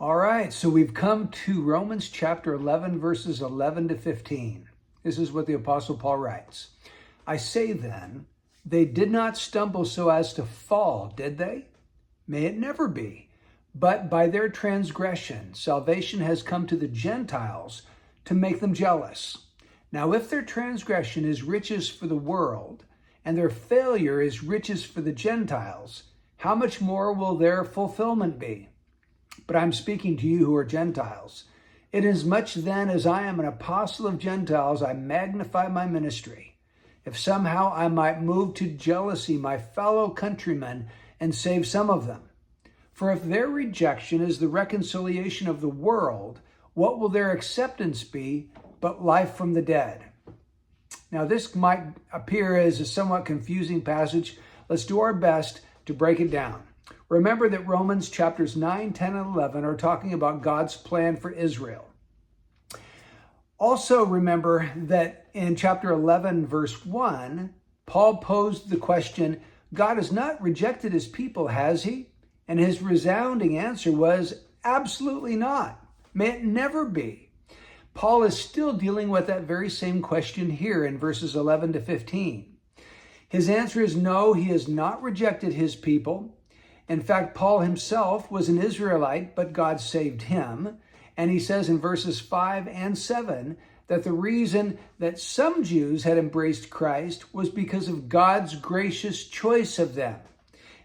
All right, so we've come to Romans chapter 11, verses 11 to 15. This is what the Apostle Paul writes. I say then, they did not stumble so as to fall, did they? May it never be. But by their transgression, salvation has come to the Gentiles to make them jealous. Now, if their transgression is riches for the world, and their failure is riches for the Gentiles, how much more will their fulfillment be? But I'm speaking to you who are Gentiles. Inasmuch then as I am an apostle of Gentiles, I magnify my ministry, if somehow I might move to jealousy my fellow countrymen and save some of them. For if their rejection is the reconciliation of the world, what will their acceptance be but life from the dead? Now this might appear as a somewhat confusing passage. Let's do our best to break it down. Remember that Romans chapters 9, 10, and 11 are talking about God's plan for Israel. Also remember that in chapter 11, verse 1, Paul posed the question, God has not rejected his people, has he? And his resounding answer was, absolutely not. May it never be. Paul is still dealing with that very same question here in verses 11 to 15. His answer is no, he has not rejected his people. In fact, Paul himself was an Israelite, but God saved him. And he says in verses 5 and 7 that the reason that some Jews had embraced Christ was because of God's gracious choice of them.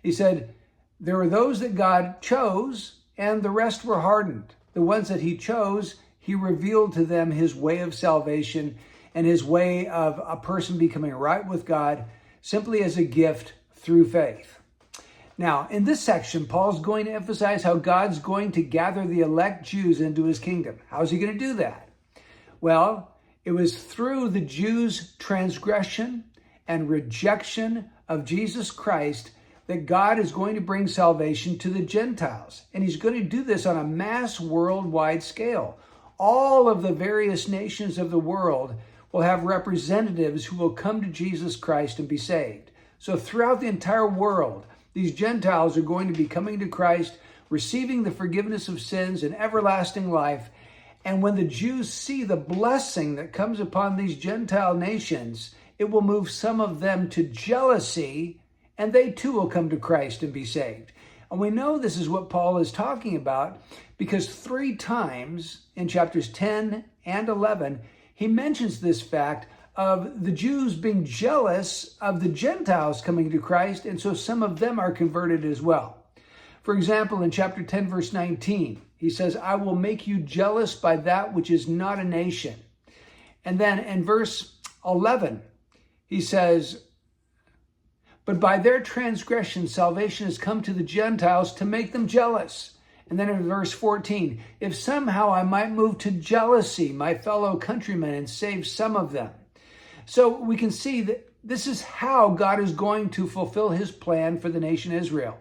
He said, there were those that God chose, and the rest were hardened. The ones that he chose, he revealed to them his way of salvation and his way of a person becoming right with God simply as a gift through faith. Now, in this section, Paul's going to emphasize how God's going to gather the elect Jews into his kingdom. How is he going to do that? Well, it was through the Jews' transgression and rejection of Jesus Christ that God is going to bring salvation to the Gentiles. And he's going to do this on a mass worldwide scale. All of the various nations of the world will have representatives who will come to Jesus Christ and be saved. So throughout the entire world, these Gentiles are going to be coming to Christ, receiving the forgiveness of sins and everlasting life. And when the Jews see the blessing that comes upon these Gentile nations, it will move some of them to jealousy, and they too will come to Christ and be saved. And we know this is what Paul is talking about because 3 times in chapters 10 and 11, he mentions this fact of the Jews being jealous of the Gentiles coming to Christ, and so some of them are converted as well. For example, in chapter 10, verse 19, he says, I will make you jealous by that which is not a nation. And then in verse 11, he says, but by their transgression, salvation has come to the Gentiles to make them jealous. And then in verse 14, if somehow I might move to jealousy my fellow countrymen and save some of them. So we can see that this is how God is going to fulfill his plan for the nation Israel.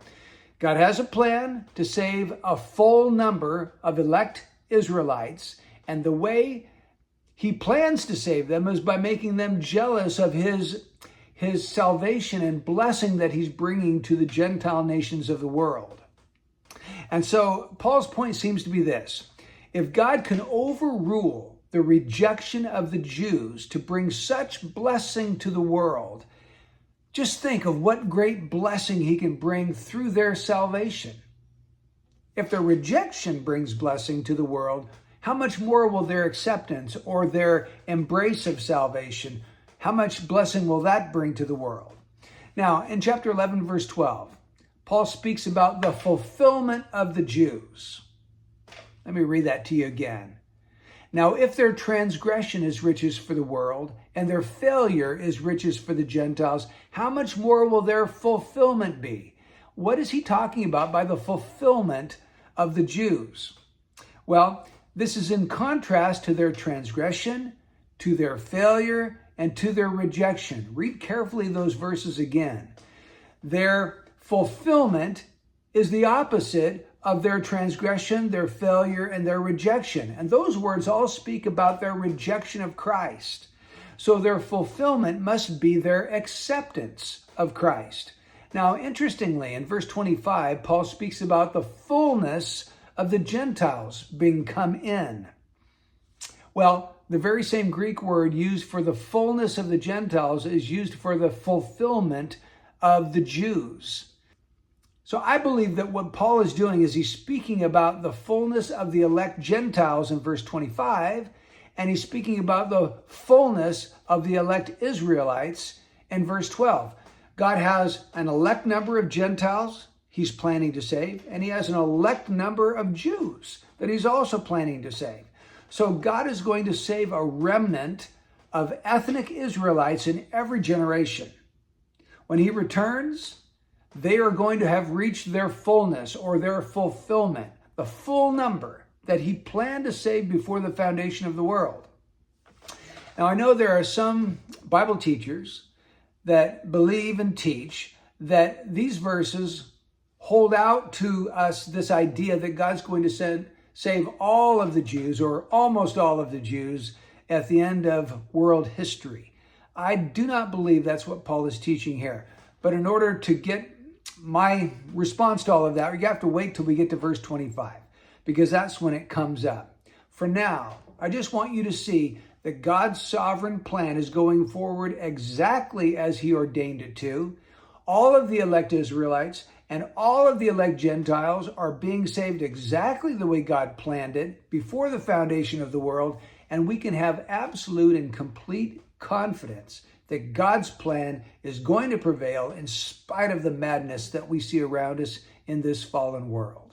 God has a plan to save a full number of elect Israelites, and the way he plans to save them is by making them jealous of his salvation and blessing that he's bringing to the Gentile nations of the world. And so Paul's point seems to be this: if God can overrule the rejection of the Jews to bring such blessing to the world, just think of what great blessing he can bring through their salvation. If their rejection brings blessing to the world, how much more will their acceptance or their embrace of salvation, how much blessing will that bring to the world? Now, in chapter 11, verse 12, Paul speaks about the fulfillment of the Jews. Let me read that to you again. Now, if their transgression is riches for the world, and their failure is riches for the Gentiles, how much more will their fulfillment be? What is he talking about by the fulfillment of the Jews? Well, this is in contrast to their transgression, to their failure, and to their rejection. Read carefully those verses again. Their fulfillment is the opposite of their transgression, their failure, and their rejection. And those words all speak about their rejection of Christ. So their fulfillment must be their acceptance of Christ. Now, interestingly, in verse 25, Paul speaks about the fullness of the Gentiles being come in. Well, the very same Greek word used for the fullness of the Gentiles is used for the fulfillment of the Jews. So I believe that what Paul is doing is he's speaking about the fullness of the elect Gentiles in verse 25, and he's speaking about the fullness of the elect Israelites in verse 12. God has an elect number of Gentiles he's planning to save, and he has an elect number of Jews that he's also planning to save. So God is going to save a remnant of ethnic Israelites in every generation. When he returns, they are going to have reached their fullness or their fulfillment, the full number that he planned to save before the foundation of the world. Now, I know there are some Bible teachers that believe and teach that these verses hold out to us this idea that God's going to save all of the Jews or almost all of the Jews at the end of world history. I do not believe that's what Paul is teaching here. But in order to get my response to all of that, you have to wait till we get to verse 25, because that's when it comes up. For now, I just want you to see that God's sovereign plan is going forward exactly as he ordained it to. All of the elect Israelites and all of the elect Gentiles are being saved exactly the way God planned it before the foundation of the world, and we can have absolute and complete confidence that God's plan is going to prevail in spite of the madness that we see around us in this fallen world.